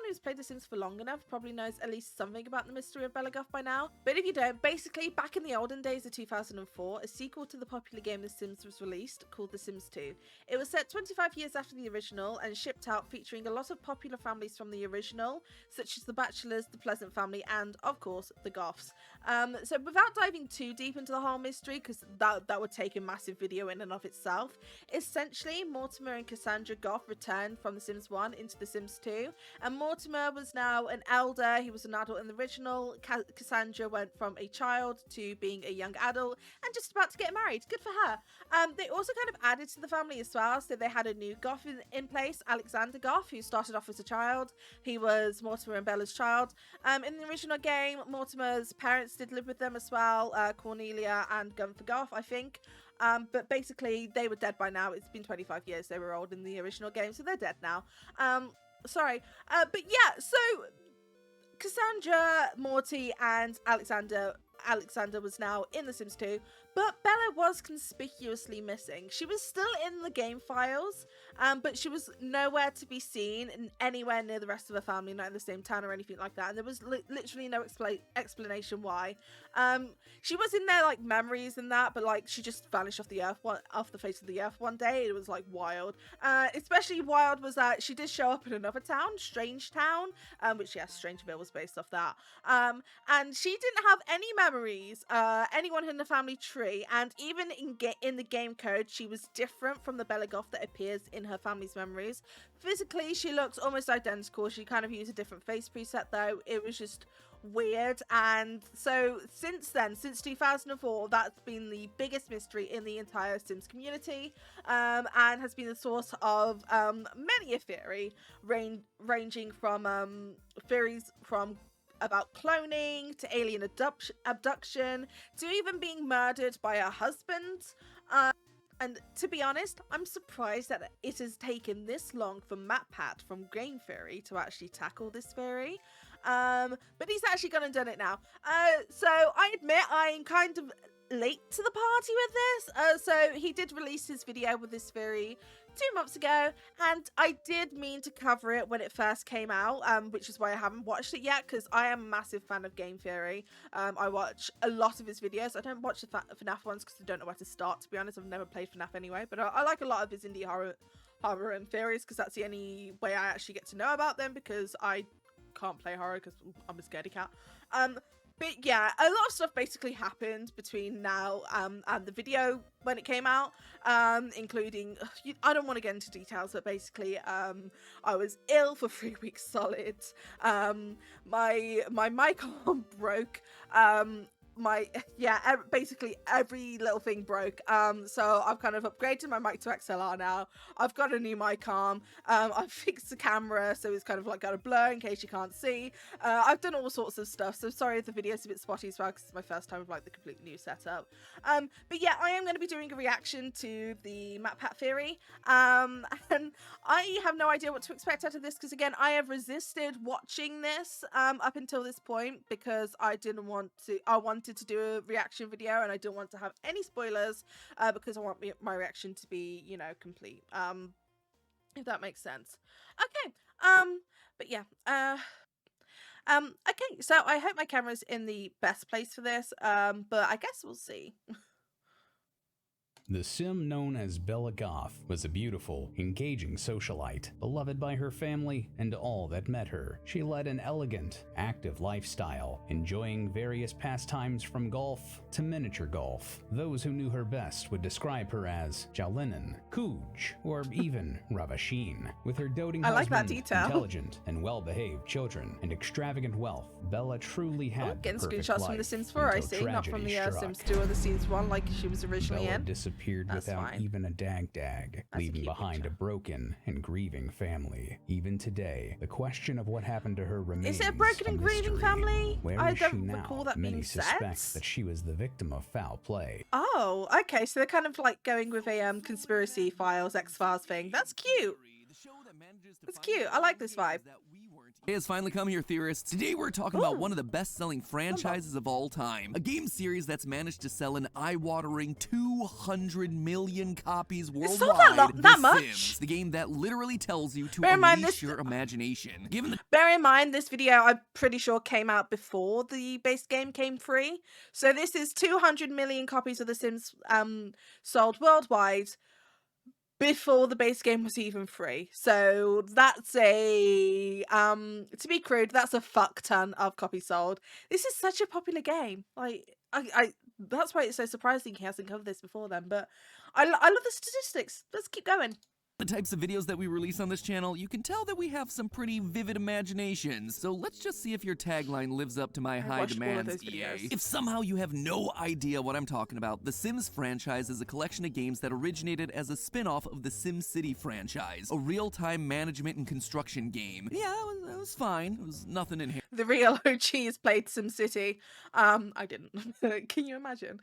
who's played The Sims for long enough probably knows at least something about the mystery of Bella Goth by now. But if you don't, basically, back in the olden days of 2004, a sequel to the popular game The Sims was released called The Sims 2. It was set 25 years after the original and shipped out, featuring a lot of popular families from the original, such as the Bachelors, the Pleasant family, and, of course, the Goths. So without diving too deep into the whole mystery, because that would take a massive video in and of itself, essentially, Mortimer and Cassandra Goth returned from The Sims 1 into The Sims 2, and Mortimer was now an elder. He was an adult in the original. Cassandra went from a child to being a young adult and just about to get married. Good for her. They also kind of added to the family as well, so they had a new Goth in place, Alexander Goth, who started off as a child. He was Mortimer and Bella's child. In the original game, Mortimer's parents did live with them as well, Cornelia and Gunther Goth, I think. But basically, they were dead by now. It's been 25 years. They were old in the original game, so they're dead now. Sorry. But yeah, so Cassandra, Morty, and Alexander was now in The Sims 2, but Bella was conspicuously missing. She was still in the game files, but she was nowhere to be seen anywhere near the rest of her family, not in the same town or anything like that, and there was literally no explanation why. She was in their like memories and that, but like she just vanished off the face of the earth one day. It was like wild. Especially wild was that she did show up in another town, Strange Town, which yes, Strangeville was based off that. And she didn't have any memories, anyone in the family tree, and even in the game code, she was different from the Bella Goth that appears in her family's memories. Physically, she looked almost identical. She kind of used a different face preset though. It was just weird. And so since then, since 2004, that's been the biggest mystery in the entire Sims community, and has been the source of many a theory, ranging from theories from about cloning to alien abduction to even being murdered by her husband. And to be honest, I'm surprised that it has taken this long for MatPat from Game Theory to actually tackle this theory. But he's actually gone and done it now. So I admit I'm kind of late to the party with this. So he did release his video with this theory 2 months ago, and I did mean to cover it when it first came out, which is why I haven't watched it yet, because I am a massive fan of Game Theory. I watch a lot of his videos. I don't watch the FNAF ones because I don't know where to start, to be honest. I've never played FNAF anyway, but I like a lot of his indie horror and theories, because that's the only way I actually get to know about them, because I can't play horror because I'm a scaredy cat. But yeah, a lot of stuff basically happened between now and the video when it came out, including, I don't want to get into details, but basically I was ill for 3 weeks solid. My mic arm broke. Basically every little thing broke. So I've kind of upgraded my mic to XLR now. I've got a new mic arm. I've fixed the camera so it's kind of like got a blur in case you can't see. I've done all sorts of stuff, so sorry if the video's a bit spotty as well, because it's my first time with like the complete new setup. But yeah, I am going to be doing a reaction to the MatPat theory, and I have no idea what to expect out of this, because again, I have resisted watching this up until this point, because I wanted to do a reaction video and I don't want to have any spoilers, because I want my reaction to be, you know, complete, if that makes sense. Okay, but yeah, okay, so I hope my camera's in the best place for this, but I guess we'll see. The Sim known as Bella Goth was a beautiful, engaging socialite, beloved by her family and all that met her. She led an elegant, active lifestyle, enjoying various pastimes from golf to miniature golf. Those who knew her best would describe her as Jalinin, Kuj, or even Ravasheen. With her doting husband, intelligent and well-behaved children, and extravagant wealth, Bella truly had the perfect screenshots life from The Sims 4, I see, not from the Sims 2 or The Sims 1 like she was originally Bella in. disappeared without even a dag, leaving behind a broken and grieving family. Even today, the question of what happened to her remains. Is it a broken and grieving family? Where is she now? Many suspect that she was the victim of foul play. Oh, okay, so they're kind of like going with a conspiracy files, X-Files thing. That's cute. That's cute. I like this vibe. It has finally come here, theorists. Today we're talking about one of the best-selling franchises of all time. A game series that's managed to sell an eye-watering 200 million copies worldwide. Sold that much? Sims, the game that literally tells you to Bear in mind unleash this- your imagination. Given the Bear in mind, this video, I'm pretty sure, came out before the base game came free. So this is 200 million copies of The Sims sold worldwide before the base game was even free. So that's a, to be crude, that's a fuck ton of copies sold. This is such a popular game. Like, I that's why it's so surprising he hasn't covered this before then. But I love the statistics. Let's keep going. types of videos that we release on this channel, you can tell that we have some pretty vivid imaginations. So let's just see if your tagline lives up to my high watched all of demands, those videos. EA. If somehow you have no idea what I'm talking about, the Sims franchise is a collection of games that originated as a spin-off of the SimCity franchise, a real-time management and construction game. Yeah, it was fine. It was nothing in here. The real OGs played SimCity. I didn't. Can you imagine?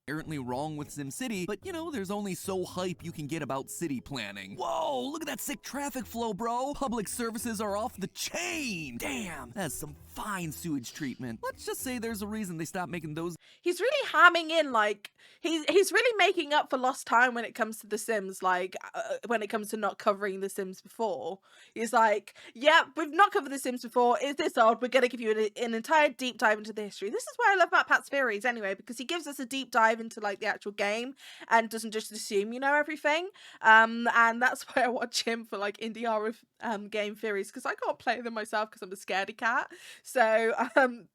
Inherently wrong with SimCity, but you know, there's only so hype you can get about city planning. Whoa, look at that sick traffic flow, bro! Public services are off the chain! Damn, that's some fine sewage treatment. Let's just say there's a reason they stopped making those. He's really hamming in, like, he's really making up for lost time when it comes to The Sims, like, when it comes to not covering The Sims before. He's like, yeah, we've not covered The Sims before, it's this old, we're gonna give you an entire deep dive into the history. This is why I love MatPat's theories anyway, because he gives us a deep dive into, like, the actual game, and doesn't just assume you know everything. And that's why I watch him for, like, indie horror game theories, because I can't play them myself because I'm a scaredy cat. So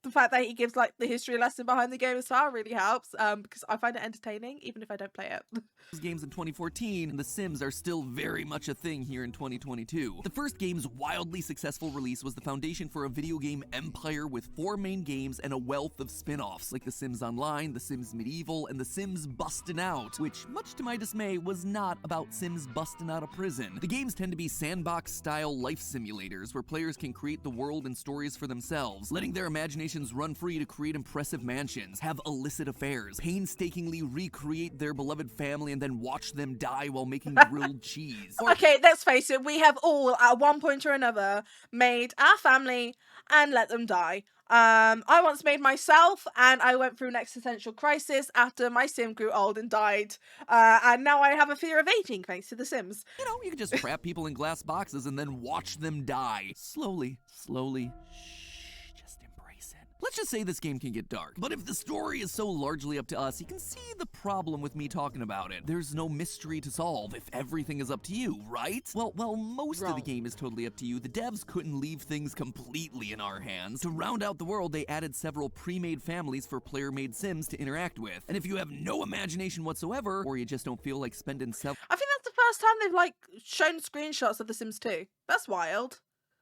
the fact that he gives, like, the history lesson behind the game as well really helps, because I find it entertaining even if I don't play it. Games in 2014, and The Sims are still very much a thing here in 2022. The first game's wildly successful release was the foundation for a video game empire with 4 main games and a wealth of spin-offs like The Sims Online, The Sims Medieval, and The Sims Bustin' Out, which, much to my dismay, was not about Sims busting out of prison. The games tend to be sandbox-style life simulators where players can create the world and stories for themselves, letting their imaginations run free to create impressive mansions, have illicit affairs, painstakingly recreate their beloved family, and then watch them die while making grilled cheese. Okay, let's face it, we have all, at one point or another, made our family and let them die. I once made myself, and I went through an existential crisis after my sim grew old and died. And now I have a fear of aging thanks to The Sims. You know, you can just trap people in glass boxes and then watch them die. Slowly, slowly. Shh, just embrace it. Let's just say this game can get dark. But if the story is so largely up to us, you can see the problem with me talking about it. There's no mystery to solve if everything is up to you, right? Well, most of the game is totally up to you. The devs couldn't leave things completely in our hands. To round out the world, they added several pre-made families for player-made Sims to interact with. And if you have no imagination whatsoever, or you just don't feel like spending I think that's the first time they've, like, shown screenshots of The Sims 2. That's wild.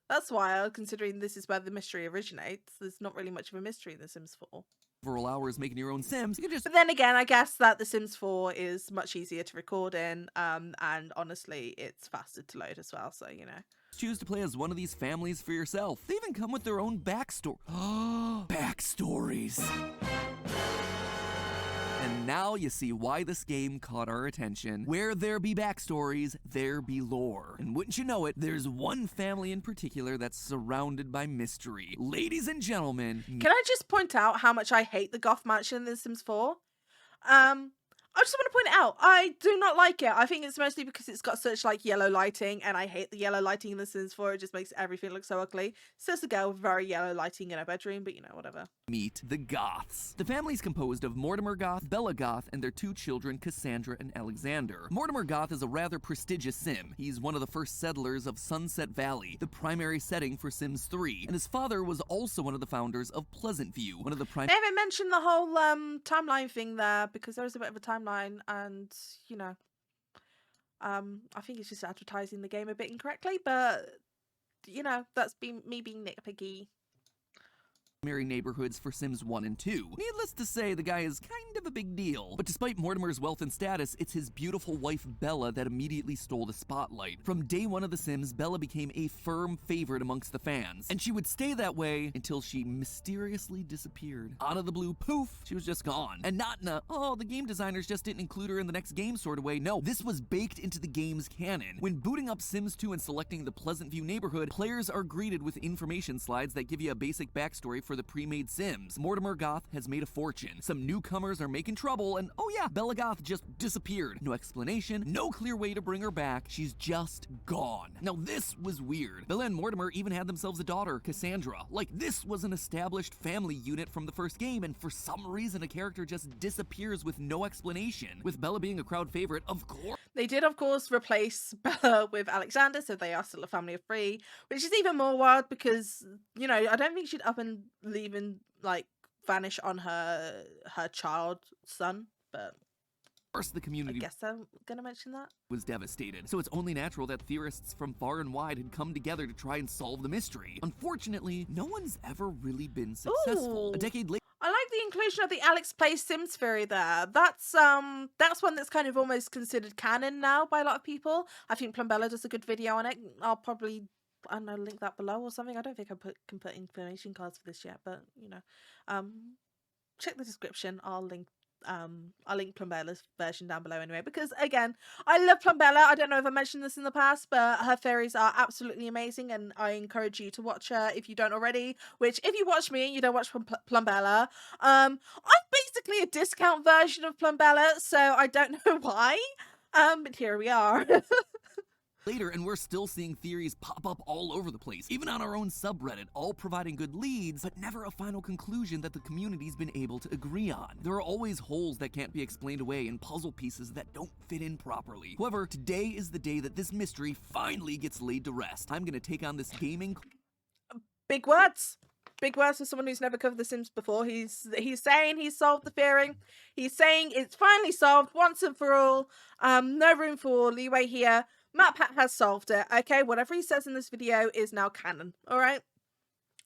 That's wild, considering this is where the mystery originates. There's not really much of a mystery in The Sims 4. several hours making your own Sims, you can just But then again, I guess that The Sims 4 is much easier to record in, and honestly, it's faster to load as well, so, you know. choose to play as one of these families for yourself. They even come with their own backstory. Backstories. And now you see why this game caught our attention. Where there be backstories, there be lore. And wouldn't you know it, there's one family in particular that's surrounded by mystery. Ladies and gentlemen... Can I just point out how much I hate the Goth mansion in The Sims 4? I just want to point it out. I do not like it. I think it's mostly because it's got such, like, yellow lighting, and I hate the yellow lighting in The Sims 4. It just makes everything look so ugly. It's just a girl with very yellow lighting in her bedroom, but, you know, whatever. Meet the Goths. The family's composed of Mortimer Goth, Bella Goth, and their 2 children, Cassandra and Alexander. Mortimer Goth is a rather prestigious Sim. He's one of the first settlers of Sunset Valley, the primary setting for Sims 3, and his father was also one of the founders of Pleasant View, one of the They haven't mentioned the whole timeline thing there, because there is a bit of a timeline, and, you know, I think it's just advertising the game a bit incorrectly, but, you know, that's me being nitpicky. primary neighborhoods for Sims 1 and 2. Needless to say, the guy is kinda of a big deal. But despite Mortimer's wealth and status, it's his beautiful wife Bella that immediately stole the spotlight. From day one of The Sims, Bella became a firm favorite amongst the fans, and she would stay that way until she mysteriously disappeared. Out of the blue, poof, she was just gone. And not in a, oh, the game designers just didn't include her in the next game sort of way. No, this was baked into the game's canon. When booting up Sims 2 and selecting the Pleasant View neighborhood, players are greeted with information slides that give you a basic backstory for the pre-made Sims. Mortimer Goth has made a fortune. Some newcomers are making trouble, and oh yeah, Bella Goth just disappeared. No explanation, no clear way to bring her back. She's just gone. Now this was weird. Bella and Mortimer even had themselves a daughter, Cassandra. Like, this was an established family unit from the first game, and for some reason a character just disappears with no explanation. With Bella being a crowd favorite, of course. They did, of course, replace Bella with Alexander, so they are still a family of 3, which is even more wild because, you know, I don't think she'd up and leave and, like, vanish on her child son, but The community I guess I'm gonna mention that. Was devastated, so it's only natural that theorists from far and wide had come together to try and solve the mystery. Unfortunately, no one's ever really been successful. Ooh. A decade later, I like the inclusion of the Alex plays Sims theory there. That's one that's kind of almost considered canon now by a lot of people. I think Plumbella does a good video on it. I'll probably, I don't know, link that below or something. I don't think I can put information cards for this yet, but you know, check the description. I'll link Plumbella's version down below anyway, because again, I love Plumbella. I don't know if I mentioned this in the past, but her theories are absolutely amazing, and I encourage you to watch her if you don't already, which if you watch me, you don't watch Plumbella. I'm basically a discount version of Plumbella, so I don't know why, but here we are. and we're still seeing theories pop up all over the place, even on our own subreddit, all providing good leads, but never a final conclusion that the community's been able to agree on. There are always holes that can't be explained away and puzzle pieces that don't fit in properly. However, today is the day that this mystery finally gets laid to rest. I'm gonna take on this gaming... Big words! Big words for someone who's never covered The Sims before. He's saying he's solved the theory. He's saying it's finally solved once and for all. No room for leeway here. MatPat has solved it, okay? Whatever he says in this video is now canon, alright?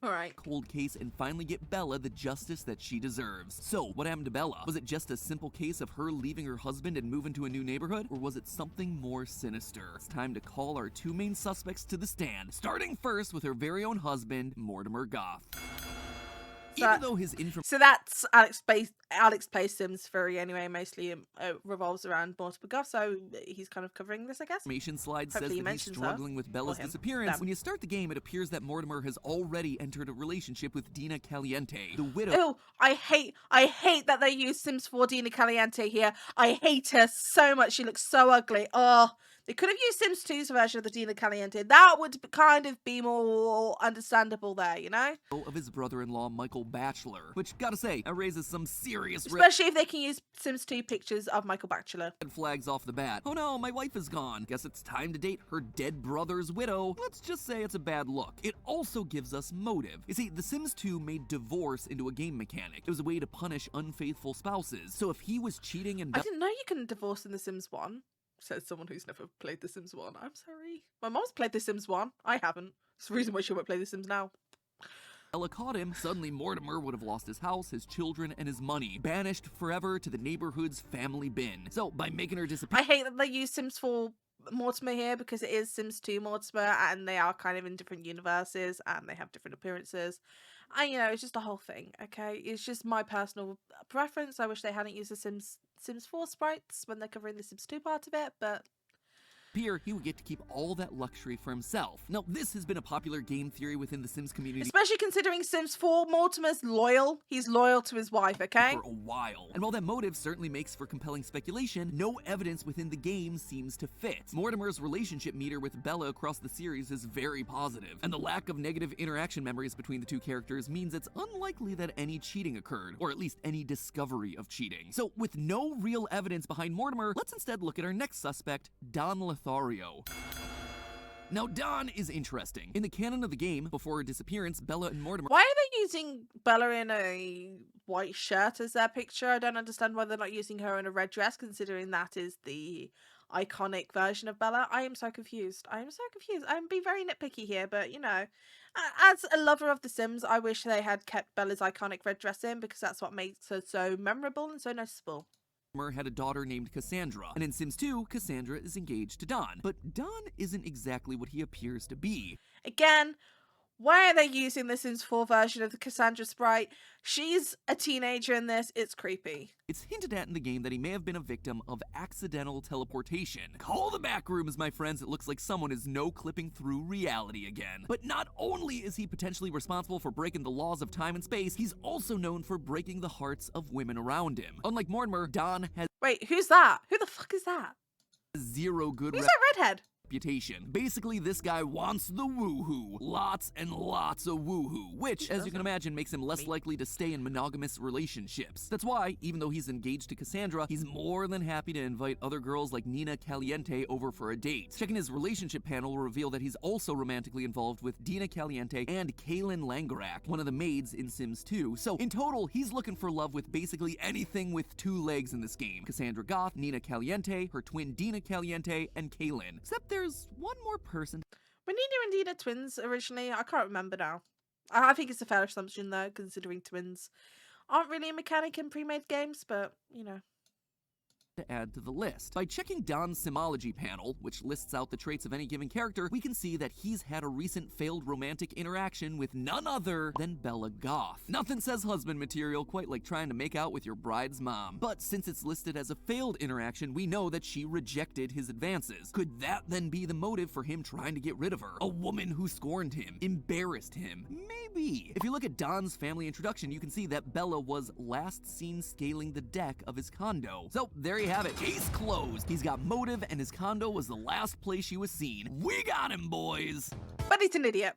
Alright. Cold case and finally get Bella the justice that she deserves. So, what happened to Bella? Was it just a simple case of her leaving her husband and moving to a new neighborhood? Or was it something more sinister? It's time to call our 2 main suspects to the stand, starting first with her very own husband, Mortimer Goth. Even though his So that's Alex plays Sims theory anyway, mostly revolves around Mortimer Goth, so he's kind of covering this, I guess. Information slide says that he's struggling with Bella's disappearance. When you start the game, it appears that Mortimer has already entered a relationship with Dina Caliente, the widow. Oh, I hate that they use Sims 4 Dina Caliente here. I hate her so much. She looks so ugly. Oh, they could have used Sims 2's version of the Dina Caliente. That would kind of be more understandable there, you know? Of his brother-in-law, Michael Batchelor, which, gotta say, that raises some serious... Especially if they can use Sims 2 pictures of Michael Batchelor. Red flags off the bat. Oh no, my wife is gone. Guess it's time to date her dead brother's widow. Let's just say it's a bad look. It also gives us motive. You see, The Sims 2 made divorce into a game mechanic. It was a way to punish unfaithful spouses. So if he was cheating and... I didn't know you can divorce in The Sims 1. Says someone who's never played The Sims 1. I'm sorry. My mom's played The Sims 1. I haven't. It's the reason why she won't play The Sims now. Bella caught him, suddenly Mortimer would have lost his house, his children, and his money, banished forever to the neighborhood's family bin. So, by making her disappear... I hate that they use Sims 4 Mortimer here, because it is Sims 2 Mortimer, and they are kind of in different universes, and they have different appearances. And, you know, it's just a whole thing, okay? It's just my personal preference. I wish they hadn't used the Sims 4 sprites when they're covering the Sims 2 part of it, but... Here, he would get to keep all that luxury for himself. Now, this has been a popular game theory within the Sims community. Especially considering Sims 4, Mortimer's loyal. He's loyal to his wife, okay? For a while. And while that motive certainly makes for compelling speculation, no evidence within the game seems to fit. Mortimer's relationship meter with Bella across the series is very positive, and the lack of negative interaction memories between the 2 characters means it's unlikely that any cheating occurred, or at least any discovery of cheating. So, with no real evidence behind Mortimer, let's instead look at our next suspect, Don Lothario. Now, Dawn is interesting. In the canon of the game, before her disappearance, Bella and Mortimer... Why are they using Bella in a white shirt as their picture? I don't understand why they're not using her in a red dress, considering that is the iconic version of Bella. I am so confused. I am so confused. I'm being very nitpicky here, but, you know, As a lover of The Sims, I wish they had kept Bella's iconic red dress in, because that's what makes her so memorable and so noticeable. Had a daughter named Cassandra, and in Sims 2, Cassandra is engaged to Don. But Don isn't exactly what he appears to be. Again, why are they using the Sims 4 version of the Cassandra sprite? She's a teenager in this. It's creepy. It's hinted at in the game that he may have been a victim of accidental teleportation. Call the back rooms, my friends. It looks like someone is no-clipping through reality again. But not only is he potentially responsible for breaking the laws of time and space, he's also known for breaking the hearts of women around him. Unlike Mortimer, Don has Wait, who's that? Who the fuck is that? zero good Who's that redhead? reputation. Basically, this guy wants the woohoo. Lots and lots of woohoo, which, as you can imagine, makes him less likely to stay in monogamous relationships. That's why, even though he's engaged to Cassandra, he's more than happy to invite other girls like Nina Caliente over for a date. Checking his relationship panel will reveal that he's also romantically involved with Dina Caliente and Kaylin Langerak, one of the maids in Sims 2. So, in total, he's looking for love with basically anything with two legs in this game. Cassandra Goth, Nina Caliente, her twin Dina Caliente, and Kaylin. Except there's one more person. Were Nina and Dina twins originally? I can't remember now. I think it's a fair assumption, though, considering twins aren't really a mechanic in pre-made games, but, you know. To add to the list. By checking Don's Simology panel, which lists out the traits of any given character, we can see that he's had a recent failed romantic interaction with none other than Bella Goth. Nothing says husband material quite like trying to make out with your bride's mom. But since it's listed as a failed interaction, we know that she rejected his advances. Could that then be the motive for him trying to get rid of her? A woman who scorned him, embarrassed him? Maybe. If you look at Don's family introduction, you can see that Bella was last seen scaling the deck of his condo. So there you have it. Case closed. He's got motive, and his condo was the last place she was seen. We got him, boys. But he's an idiot.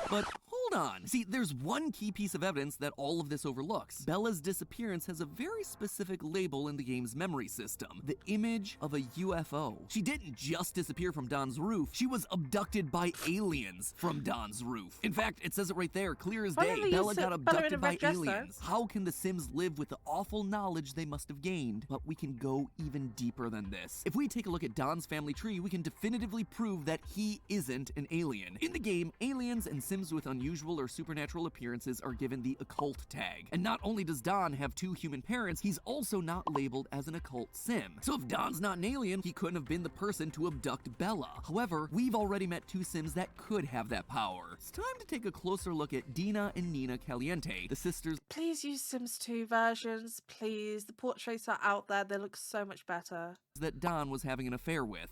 But hold on. See, there's one key piece of evidence that all of this overlooks. Bella's disappearance has a very specific label in the game's memory system. The image of a UFO. She didn't just disappear from Don's roof. She was abducted by aliens from Don's roof. In fact, it says it right there, clear as day. Bella got abducted by aliens. How can the Sims live with the awful knowledge they must have gained? But we can go even deeper than this. If we take a look at Don's family tree, we can definitively prove that he isn't an alien. In the game, aliens and Sims with unusual or supernatural appearances are given the occult tag. And not only does Don have two human parents, he's also not labeled as an occult Sim. So if Don's not an alien, he couldn't have been the person to abduct Bella. However, we've already met two Sims that could have that power. It's time to take a closer look at Dina and Nina Caliente, the sisters. Please use Sims 2 versions, please. The portraits are out there. They look so much better. That Don was having an affair with.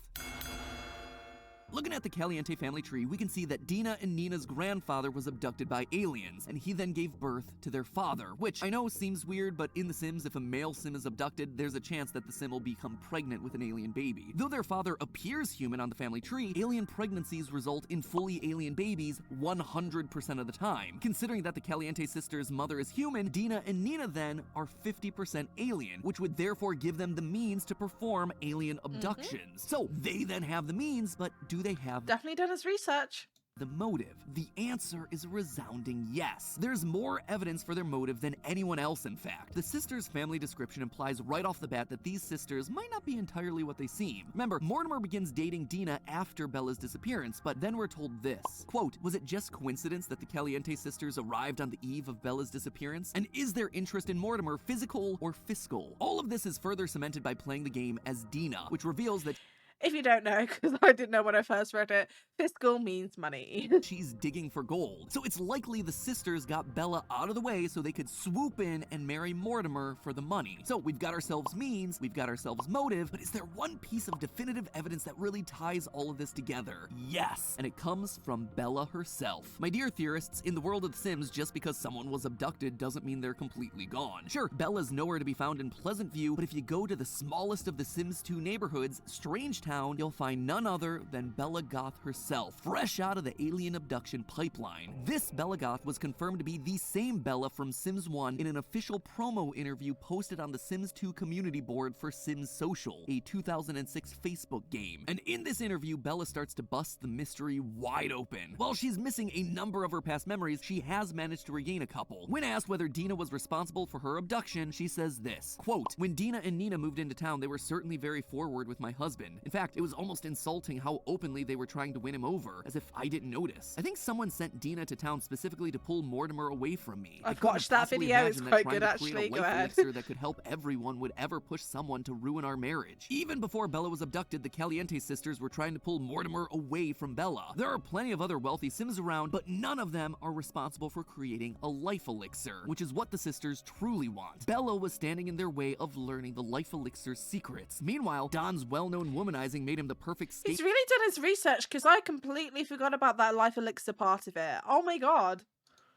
Looking at the Caliente family tree, we can see that Dina and Nina's grandfather was abducted by aliens, and he then gave birth to their father, which I know seems weird, but in The Sims, if a male Sim is abducted, there's a chance that the Sim will become pregnant with an alien baby. Though their father appears human on the family tree, alien pregnancies result in fully alien babies 100% of the time. Considering that the Caliente sisters' mother is human, Dina and Nina then are 50% alien, which would therefore give them the means to perform alien abductions. So they then have the means, but do they have Definitely done his research. the motive? The answer is a resounding yes. There's more evidence for their motive than anyone else, in fact. The sisters' family description implies right off the bat that these sisters might not be entirely what they seem. Remember, Mortimer begins dating Dina after Bella's disappearance, but then we're told this. Quote, was it just coincidence that the Caliente sisters arrived on the eve of Bella's disappearance? And is their interest in Mortimer physical or fiscal? All of this is further cemented by playing the game as Dina, which reveals that If you don't know, because I didn't know when I first read it, fiscal means money. she's digging for gold. So it's likely the sisters got Bella out of the way so they could swoop in and marry Mortimer for the money. So we've got ourselves means, we've got ourselves motive, but is there one piece of definitive evidence that really ties all of this together? Yes, and it comes from Bella herself. My dear theorists, in the world of The Sims, just because someone was abducted doesn't mean they're completely gone. Sure, Bella's nowhere to be found in Pleasant View, but if you go to the smallest of the Sims 2 neighborhoods, Strangetown, you'll find none other than Bella Goth herself, fresh out of the alien abduction pipeline. This Bella Goth was confirmed to be the same Bella from Sims 1 in an official promo interview posted on the Sims 2 community board for Sims Social, a 2006 Facebook game. And in this interview, Bella starts to bust the mystery wide open. While she's missing a number of her past memories, she has managed to regain a couple. When asked whether Dina was responsible for her abduction, she says this, quote, when Dina and Nina moved into town, they were certainly very forward with my husband. In fact, fact, it was almost insulting how openly they were trying to win him over, as if I didn't notice. I think someone sent Dina to town specifically to pull Mortimer away from me. I've I couldn't watched that possibly video, it's imagine that quite trying good, to create actually. a Go life ahead. elixir that could help everyone would ever push someone to ruin our marriage. Even before Bella was abducted, the Caliente sisters were trying to pull Mortimer away from Bella. There are plenty of other wealthy Sims around, but none of them are responsible for creating a life elixir, which is what the sisters truly want. Bella was standing in their way of learning the life elixir's secrets. Meanwhile, Don's well-known womanizing made him the perfect He's really done his research, because I completely forgot about that life elixir part of it. Oh my god.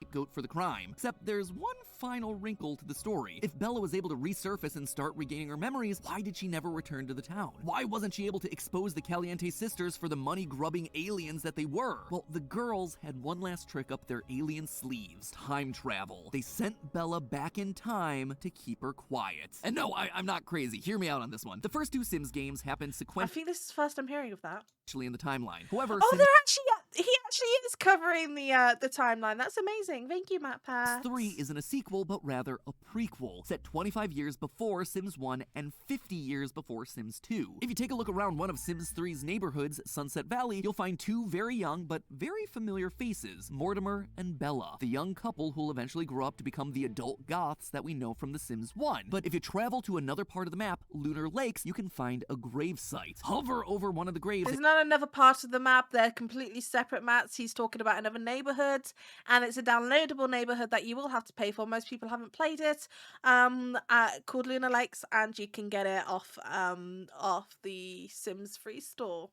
scapegoat for the crime. Except there's one final wrinkle to the story. If Bella was able to resurface and start regaining her memories, why did she never return to the town? Why wasn't she able to expose the Caliente sisters for the money-grubbing aliens that they were? Well, the girls had one last trick up their alien sleeves: time travel. They sent Bella back in time to keep her quiet. And no, I'm not crazy. Hear me out on this one. The first two Sims games happened I sequentially think this is the first I'm hearing of that. in the timeline. However, Oh, Sims they're actually he actually is covering the timeline. That's amazing. Thank you, MatPat's. 3 isn't a sequel, but rather a prequel, set 25 years before Sims 1 and 50 years before Sims 2. If you take a look around one of Sims 3's neighborhoods, Sunset Valley, you'll find two very young but very familiar faces, Mortimer and Bella, the young couple who'll eventually grow up to become the adult goths that we know from The Sims 1. But if you travel to another part of the map, Lunar Lakes, you can find a grave site. Hover over one of the graves. There's not another part of the map. They're completely separate maps. He's talking about another neighborhood, and it's a downloadable neighborhood that you will have to pay for. Most people haven't played it. Called Lunar Lakes, and you can get it off the Sims free store.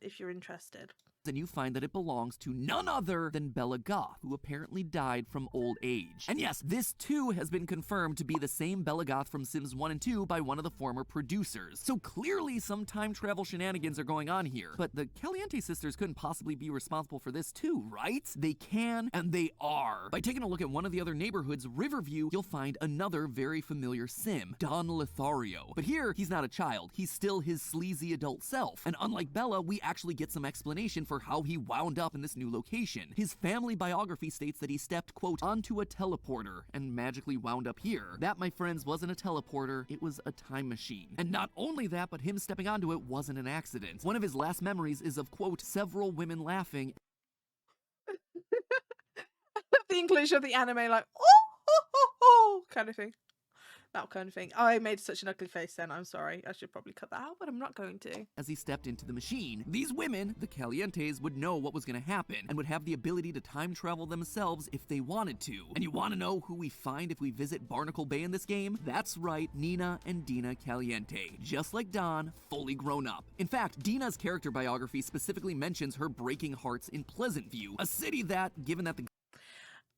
If you're interested. And you find that it belongs to none other than Bella Goth, who apparently died from old age. And yes, this too has been confirmed to be the same Bella Goth from Sims 1 and 2 by one of the former producers. So clearly some time travel shenanigans are going on here. But the Caliente sisters couldn't possibly be responsible for this too, right? They can, and they are. By taking a look at one of the other neighborhoods, Riverview, you'll find another very familiar Sim, Don Lothario. But here, he's not a child. He's still his sleazy adult self. And unlike Bella, we actually get some explanation for how he wound up in this new location. His family biography states that he stepped, quote, onto a teleporter and magically wound up here. That, my friends, wasn't a teleporter, it was a time machine. And not only that, but him stepping onto it wasn't an accident. One of his last memories is of, quote, several women laughing. The English of the anime, like, oh, kind of thing. That kind of thing. I made such an ugly face then. I'm sorry. I should probably cut that out, but I'm not going to. As he stepped into the machine, these women, the Calientes, would know what was going to happen and would have the ability to time travel themselves if they wanted to. And you want to know who we find if we visit Barnacle Bay in this game? That's right, Nina and Dina Caliente. Just like Don, fully grown up. In fact, Dina's character biography specifically mentions her breaking hearts in Pleasant View, a city that, given that the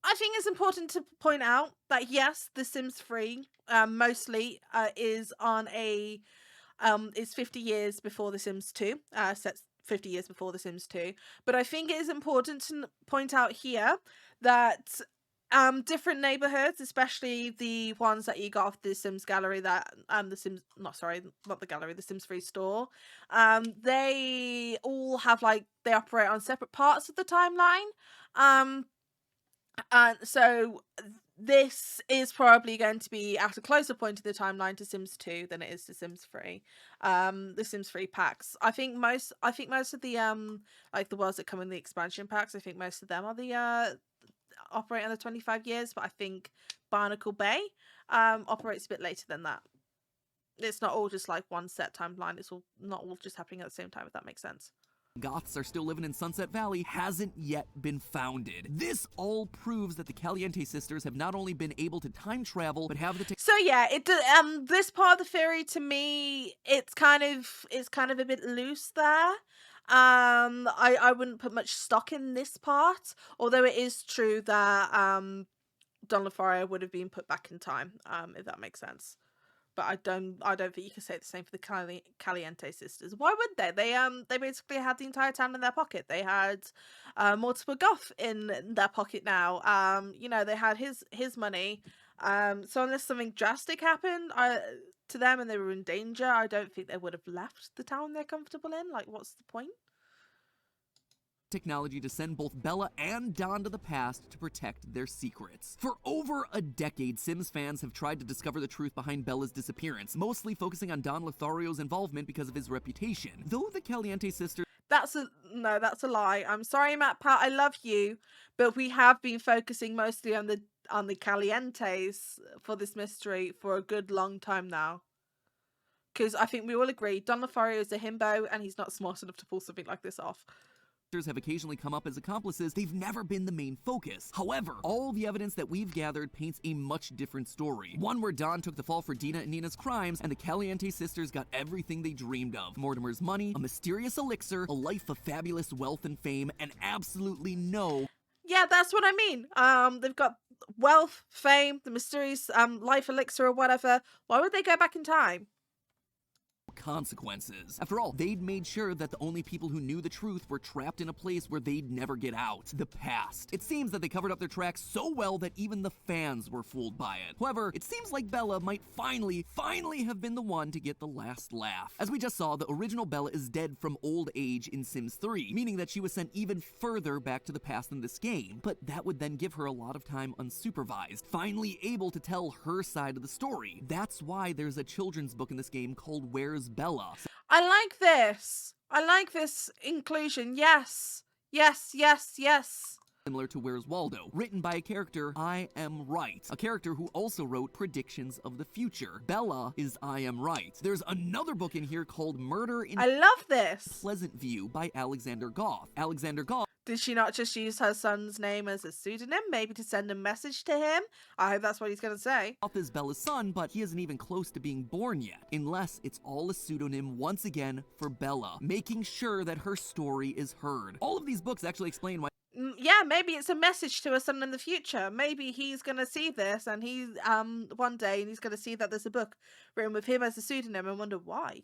I think it's important to point out that yes, The Sims 3 mostly is on is 50 years before The Sims 2, set 50 years before The Sims 2. But I think it is important to point out here that different neighborhoods, especially the ones that you got off the Sims gallery, that the Sims, not the gallery, the Sims 3 store, they all have they operate on separate parts of the timeline. And so this is probably going to be at a closer point in the timeline to Sims 2 than it is to Sims 3. The Sims 3 packs. I think most of the the worlds that come in the expansion packs, I think most of them are the operate on the 25 years, but I think Barnacle Bay operates a bit later than that. It's not all just one set timeline. It's all not all just happening at the same time, if that makes sense. Goths are still living in Sunset Valley hasn't yet been founded. This all proves that the Caliente sisters have not only been able to time travel, but have the So yeah, this part of the theory, to me, it's kind of a bit loose there. I wouldn't put much stock in this part, although it is true that Don Lothario would have been put back in time, if that makes sense. But I don't think you can say the same for the Caliente sisters. Why would they? They basically had the entire town in their pocket. They had multiple Goth in their pocket now. They had his money. So unless something drastic happened to them and they were in danger, I don't think they would have left the town they're comfortable in. What's the point? technology to send both Bella and Don to the past to protect their secrets. For over a decade, Sims fans have tried to discover the truth behind Bella's disappearance, mostly focusing on Don Lothario's involvement because of his reputation. Though the Caliente sisters That's a lie. I'm sorry, MatPat, I love you, but we have been focusing mostly on the Calientes for this mystery for a good long time now. Because I think we all agree Don Lothario is a himbo and he's not smart enough to pull something like this off. have occasionally come up as accomplices, they've never been the main focus. However, all the evidence that we've gathered paints a much different story. One where Don took the fall for Dina and Nina's crimes, and the Caliente sisters got everything they dreamed of. Mortimer's money, a mysterious elixir, a life of fabulous wealth and fame, and absolutely no... Yeah, that's what I mean. They've got wealth, fame, the mysterious life elixir or whatever. Why would they go back in time? consequences. After all, they'd made sure that the only people who knew the truth were trapped in a place where they'd never get out. The past. It seems that they covered up their tracks so well that even the fans were fooled by it. However, it seems like Bella might finally have been the one to get the last laugh. As we just saw, the original Bella is dead from old age in Sims 3, meaning that she was sent even further back to the past in this game, but that would then give her a lot of time unsupervised, finally able to tell her side of the story. That's why there's a children's book in this game called Where's Bella? I like this. I like this inclusion. Yes. Yes, yes, yes. Similar to Where's Waldo, written by a character, I Am Right, a character who also wrote predictions of the future. Bella is I Am Right. There's another book in here called Murder in I love this. Pleasant View by Alexander Goth. Alexander Goth Did she not just use her son's name as a pseudonym, maybe to send a message to him? I hope that's what he's going to say. is Bella's son, but he isn't even close to being born yet, unless it's all a pseudonym once again for Bella, making sure that her story is heard. All of these books actually explain why yeah, maybe it's a message to her son in the future. Maybe he's going to see this and he's one day and he's going to see that there's a book written with him as a pseudonym and wonder why.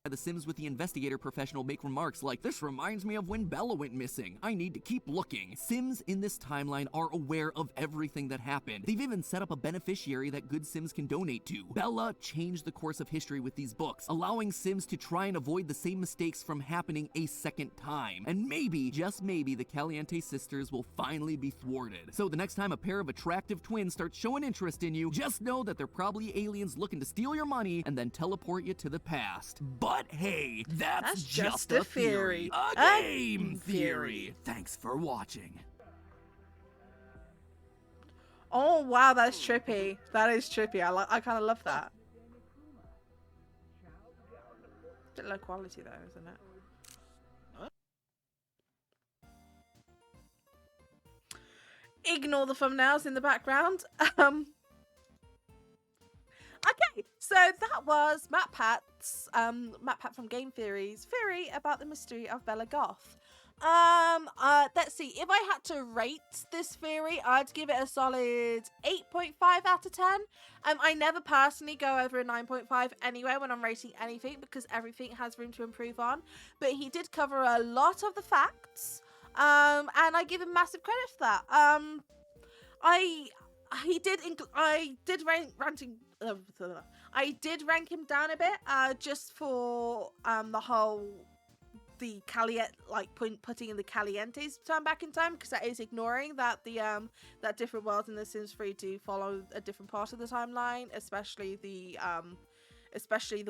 The Sims with the investigator professional make remarks like, "This reminds me of when Bella went missing. I need to keep looking." Sims in this timeline are aware of everything that happened. They've even set up a beneficiary that good Sims can donate to. Bella changed the course of history with these books, allowing Sims to try and avoid the same mistakes from happening a second time. And maybe, just maybe, the Caliente sisters will finally be thwarted. So the next time a pair of attractive twins start showing interest in you, just know that they're probably aliens looking to steal your money and then teleport you to the past. But hey, that's just a theory. A game theory. Thanks for watching. Oh wow, that's trippy. That is trippy. I kind of love that. Bit low quality though, isn't it? Ignore the thumbnails in the background. Okay, so that was MatPat's, MatPat from Game Theory's theory about the mystery of Bella Goth. Let's see, if I had to rate this theory, I'd give it a solid 8.5 out of 10. I never personally go over a 9.5 anyway when I'm rating anything because everything has room to improve on. But he did cover a lot of the facts, and I give him massive credit for that. I did rank him down a bit, just for the putting in the Calientes turn back in time, because that is ignoring that that different worlds in The Sims 3 do follow a different part of the timeline, especially the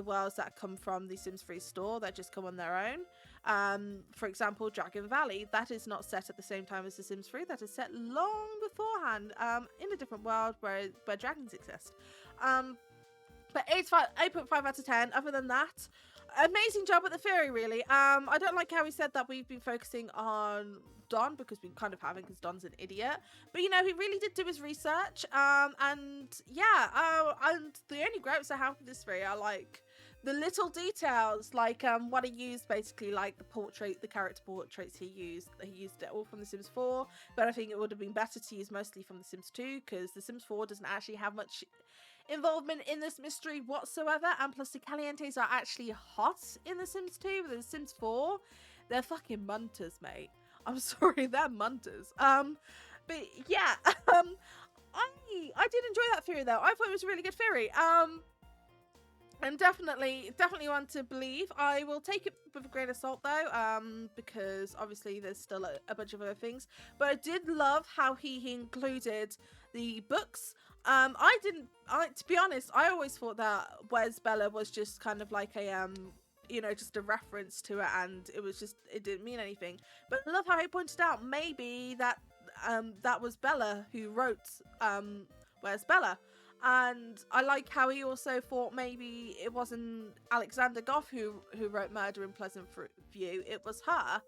worlds that come from the Sims 3 store that just come on their own. For example, Dragon Valley, that is not set at the same time as The Sims 3. That is set long beforehand, in a different world where dragons exist. But 8.5 out of 10. Other than that, amazing job at the theory, really. I don't like how he said that we've been focusing on Don, because we kind of haven't, because Don's an idiot. But, you know, he really did do his research. And yeah, and the only gripes I have with this theory are, like, the little details, like what he used, basically, like the character portraits he used it all from The Sims 4, but I think it would have been better to use mostly from The Sims 2, because The Sims 4 doesn't actually have much involvement in this mystery whatsoever, and plus the Calientes are actually hot in The Sims 2, but in The Sims 4, they're fucking munters, mate. I'm sorry, they're munters. But yeah, I did enjoy that theory though. I thought it was a really good theory. I'm definitely one to believe. I will take it with a grain of salt though, because obviously there's still a bunch of other things. But I did love how he included the books. To be honest, I always thought that Where's Bella was just kind of like a just a reference to it, and it didn't mean anything. But I love how he pointed out maybe that that was Bella who wrote Where's Bella. And I like how he also thought maybe it wasn't Alexander Goth who wrote Murder in Pleasant View, it was her.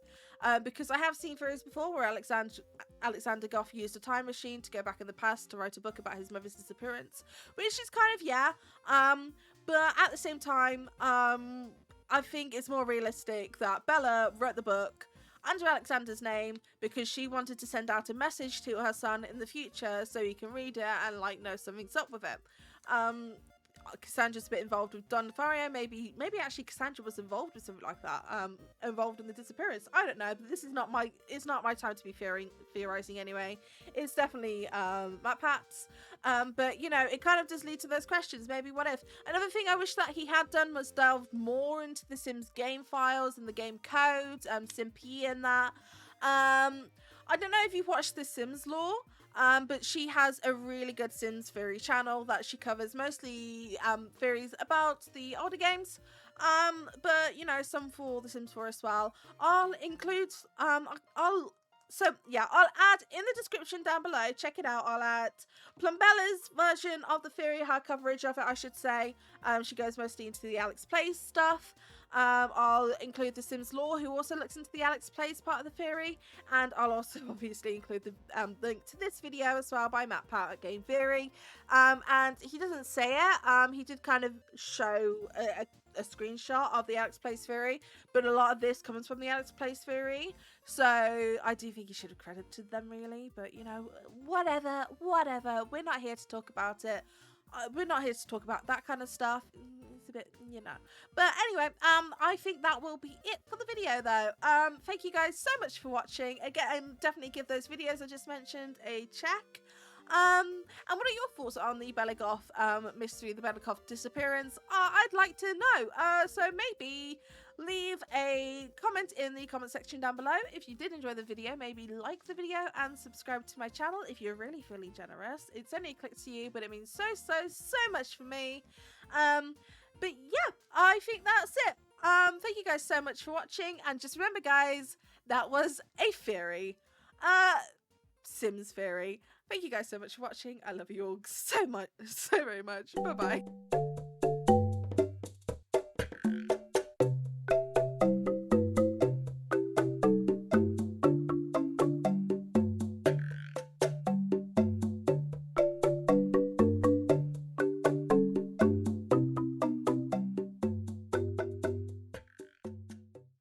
Because I have seen theories before where Alexander Goth used a time machine to go back in the past to write a book about his mother's disappearance, which is kind of, but at the same time, I think it's more realistic that Bella wrote the book under Alexander's name because she wanted to send out a message to her son in the future so he can read it and know something's up with it. Cassandra's a bit involved with Don Lothario. Maybe actually Cassandra was involved with something like that, involved in the disappearance. I don't know, but this is not my time to be theorizing anyway. It's definitely MatPat's. But it kind of does lead to those questions. Maybe what if? Another thing I wish that he had done was delved more into the Sims game files and the game code, SimP and that. I don't know if you've watched the Sims lore, but she has a really good Sims theory channel that she covers mostly theories about the older games, but some for the Sims 4 as well. I'll include I'll add in the description down below, check it out, I'll add Plumbella's version of the theory, her coverage of it, I should say. She goes mostly into the Alex Plays stuff. I'll include the Sims lore, who also looks into the Alex Plays part of the theory, and I'll also obviously include the link to this video as well by MatPat at Game Theory. And he doesn't say it, he did kind of show a screenshot of the Alex Plays theory, but a lot of this comes from the Alex Plays theory, so I do think he should have credited them really, but whatever, we're not here to talk about it. We're not here to talk about that kind of stuff. It's a bit, But anyway, I think that will be it for the video though. Thank you guys so much for watching. Again, definitely give those videos I just mentioned a check. And what are your thoughts on the Bella Goth mystery, the Bella Goth disappearance? I'd like to know. So maybe leave a comment in the comment section down below. If you did enjoy the video, maybe like the video and subscribe to my channel if you're really feeling generous. It's only a click to you, but it means so much for me. But yeah, I think that's it. Thank you guys so much for watching, and just remember guys, that was a theory. Sims theory. Thank you guys so much for watching. I love you all so very much. Bye bye.